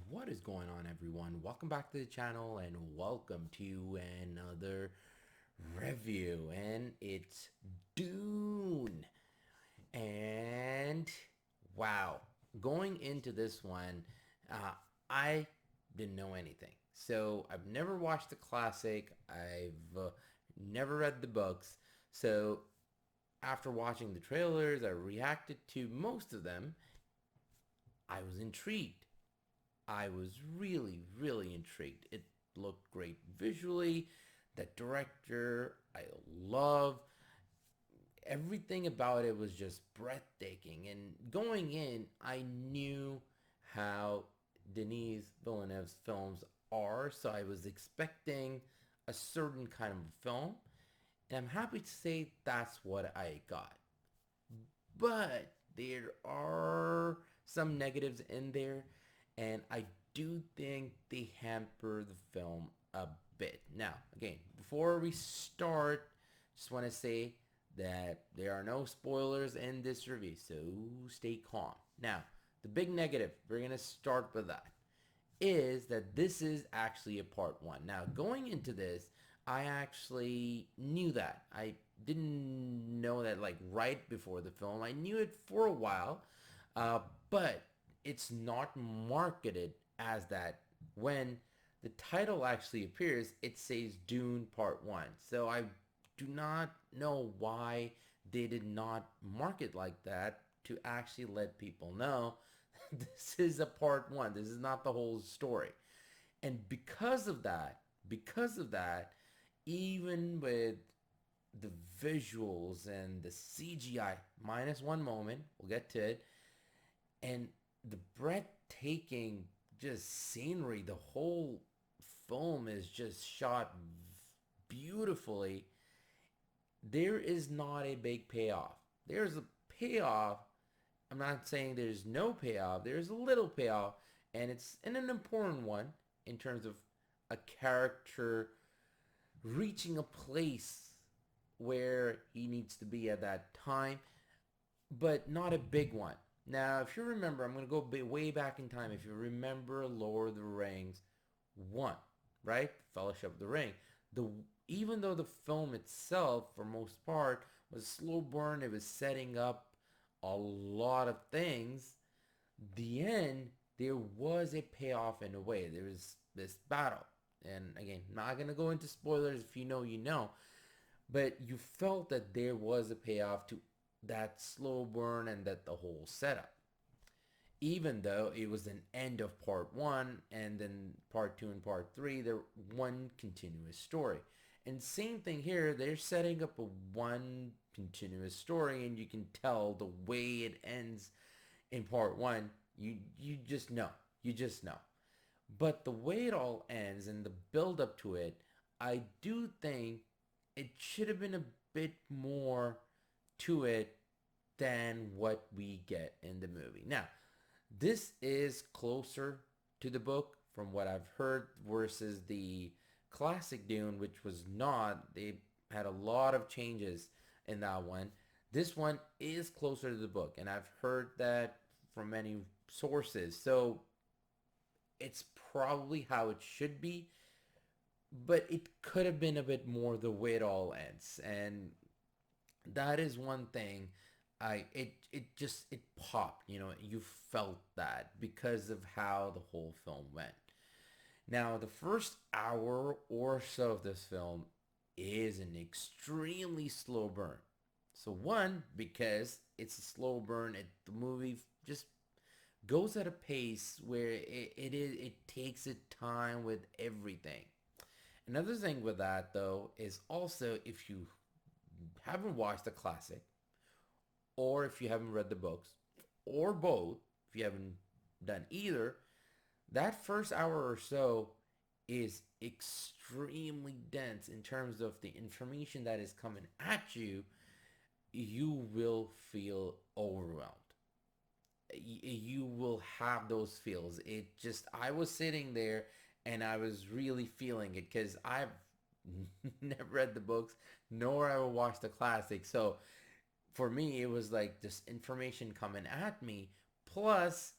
What is going on, everyone? Welcome back to the channel and welcome to another review, and it's Dune. And wow, going into this one, I didn't know anything. So I've never watched the classic. I've never read the books. So after watching the trailers, I reacted to most of them. I was intrigued. I was really, really intrigued. It looked great visually. The director, I love. Everything about it was just breathtaking. And going in, I knew how Denis Villeneuve's films are, so I was expecting a certain kind of film. And I'm happy to say that's what I got. But there are some negatives in there, and I do think they hamper the film a bit. Now, again, before we start, just want to say that there are no spoilers in this review, so stay calm. Now, the big negative, we're going to start with that, is that this is actually a part one. Now, going into this, I actually knew that. I didn't know that like right before the film. I knew it for a while, but it's not marketed as that. When the title actually appears, it says Dune Part 1. So I do not know why they did not market like that to actually let people know this is a part 1. This is not the whole story. And because of that, even with the visuals and the CGI, minus one moment, we'll get to it, and the breathtaking just scenery, the whole film is just shot beautifully. There is not a big payoff. There's a payoff. I'm not saying there's no payoff. There's a little payoff, and it's an important one in terms of a character reaching a place where he needs to be at that time, but not a big one. Now, if you remember, I'm going to go way back in time. If you remember Lord of the Rings 1, right? Fellowship of the Ring. Even though the film itself, for most part, was slow burn, it was setting up a lot of things. The end, there was a payoff in a way. There was this battle. And again, not going to go into spoilers. If you know, you know. But you felt that there was a payoff to that slow burn and that the whole setup. Even though it was an end of part 1 and then part 2 and part 3, they're one continuous story. And same thing here, they're setting up a one continuous story, and you can tell the way it ends in part 1, you just know. You just know. But the way it all ends and the build up to it, I do think it should have been a bit more to it than what we get in the movie. Now, this is closer to the book from what I've heard versus the classic Dune, which was not. They had a lot of changes in that one. This one is closer to the book, and I've heard that from many sources. So it's probably how it should be, but it could have been a bit more the way it all ends. And that is one thing. It popped, you felt that because of how the whole film went. Now, the first hour or so of this film is an extremely slow burn. So one, because it's a slow burn, the movie just goes at a pace where it takes its time with everything. Another thing with that, though, is also if you haven't watched the classic, or if you haven't read the books, or both, if you haven't done either, that first hour or so is extremely dense in terms of the information that is coming at you. You will feel overwhelmed. You will have those feels. I was sitting there and I was really feeling it because I've never read the books, nor I will watch the classic. So for me, it was like this information coming at me. Plus,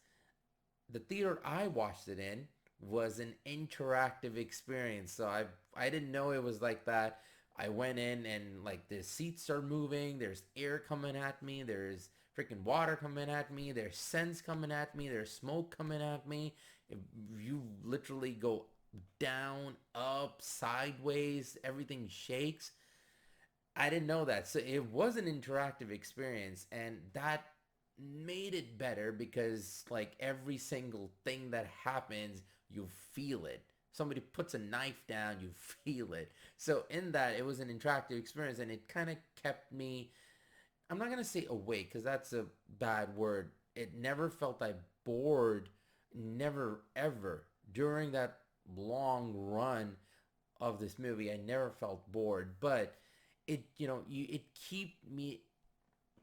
the theater I watched it in was an interactive experience. So I didn't know it was like that. I went in and like the seats are moving. There's air coming at me. There's freaking water coming at me. There's scents coming at me. There's smoke coming at me. If you literally go down, up, sideways, everything shakes. I didn't know that. So it was an interactive experience, and that made it better because like every single thing that happens, you feel it. Somebody puts a knife down, you feel it. So in that, it was an interactive experience, and it kind of kept me. I'm not gonna say awake because that's a bad word. It never felt I bored, never ever during that long run of this movie. I never felt bored, but it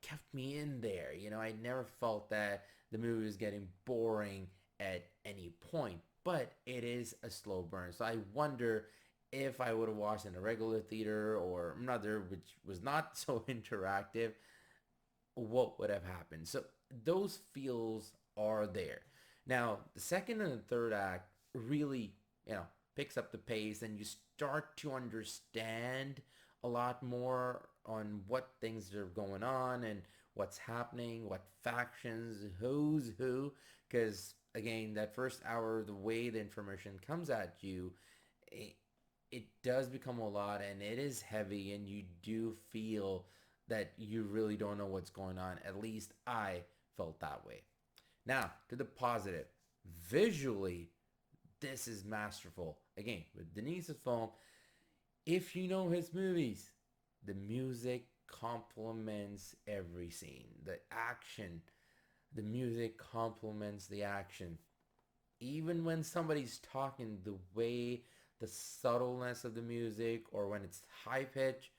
kept me in there. I never felt that the movie was getting boring at any point, but it is a slow burn. So I wonder if I would have watched in a regular theater or another, which was not so interactive, what would have happened. So those feels are there. Now, the second and the third act really, picks up the pace and you start to understand a lot more on what things are going on and what's happening, what factions, who's who. Because again, that first hour, the way the information comes at you, it, it does become a lot and it is heavy and you do feel that you really don't know what's going on. At least I felt that way. Now, to the positive. Visually, this is masterful. Again, with Denise's film, if you know his movies, the music complements every scene. The action, the music complements the action. Even when somebody's talking, the way the subtleness of the music or when it's high pitch,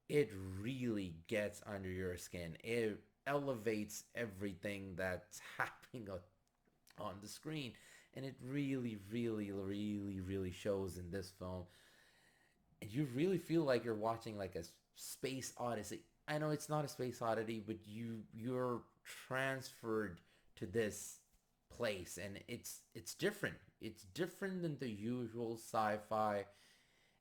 it really gets under your skin. It elevates everything that's happening on the screen. And it really, really, really, really shows in this film. And you really feel like you're watching like a space odyssey. I know it's not a space oddity, but you're transferred to this place and it's different. It's different than the usual sci-fi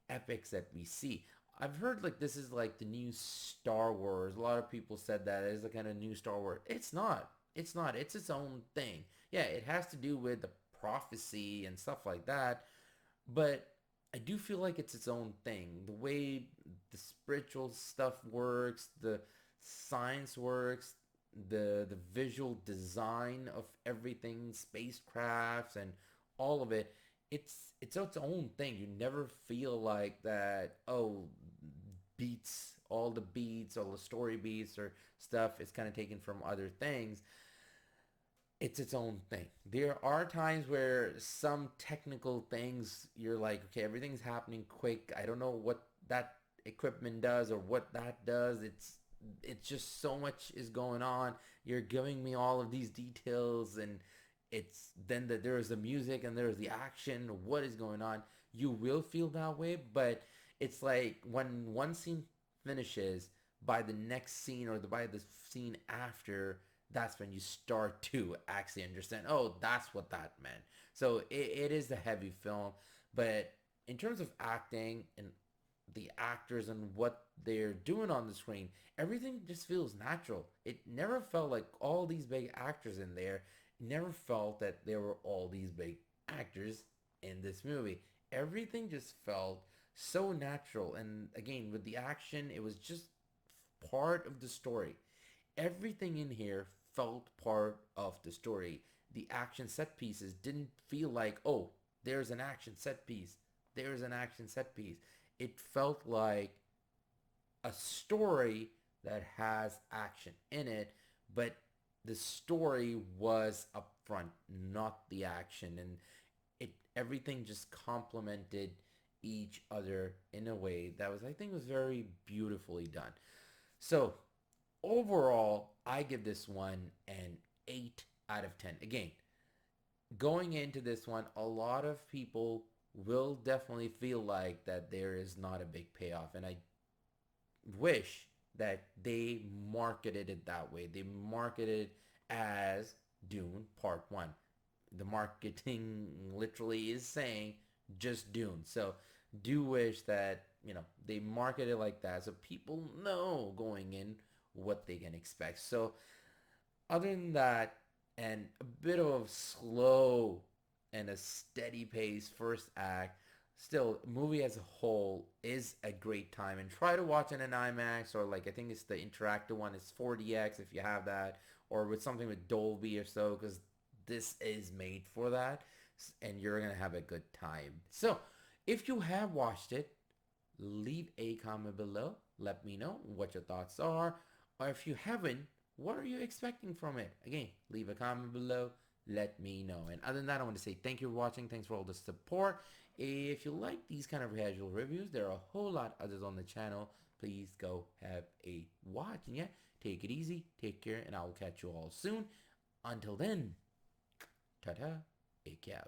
epics that we see. I've heard like this is like the new Star Wars. A lot of people said that it's the kind of new Star Wars. It's not. It's not. It's its own thing. Yeah, it has to do with the prophecy and stuff like that, but I do feel like it's its own thing. The way the spiritual stuff works, the science works, the visual design of everything, spacecrafts and all of it, it's its own thing. You never feel like that, oh, beats, all the beats, all the story beats or stuff is kind of taken from other things. It's its own thing. There are times where some technical things you're like, okay, everything's happening quick. I don't know what that equipment does or what that does. It's just so much is going on. You're giving me all of these details and it's then that there's the music and there's the action. What is going on? You will feel that way, but it's like when one scene finishes, by the next scene or by the scene after, that's when you start to actually understand, oh, that's what that meant. So it is a heavy film, but in terms of acting and the actors and what they're doing on the screen, everything just feels natural. It never felt like all these big actors in there. It never felt that there were all these big actors in this movie. Everything just felt so natural. And again, with the action, it was just part of the story. Everything in here felt part of the story. The action set pieces didn't feel like, oh, there's an action set piece. There's an action set piece. It felt like a story that has action in it, but the story was up front, not the action. And everything just complemented each other in a way that was, I think, was very beautifully done. So overall, I give this one an 8 out of 10. Again, going into this one, a lot of people will definitely feel like that there is not a big payoff. And I wish that they marketed it that way. They marketed it as Dune Part 1. The marketing literally is saying just Dune. So do wish that, they market it like that so people know going in what they can expect. So other than that, and a bit of slow and a steady pace first act, still movie as a whole is a great time. And try to watch it in IMAX, or like I think it's the interactive one is 4DX if you have that, or with something with Dolby or so, because this is made for that, and you're gonna have a good time. So if you have watched it, leave a comment below. Let me know what your thoughts are. Or if you haven't, what are you expecting from it? Again, leave a comment below. Let me know. And other than that, I want to say thank you for watching. Thanks for all the support. If you like these kind of casual reviews, there are a whole lot others on the channel. Please go have a watch. And yeah, take it easy. Take care. And I will catch you all soon. Until then, ta-ta. Take care.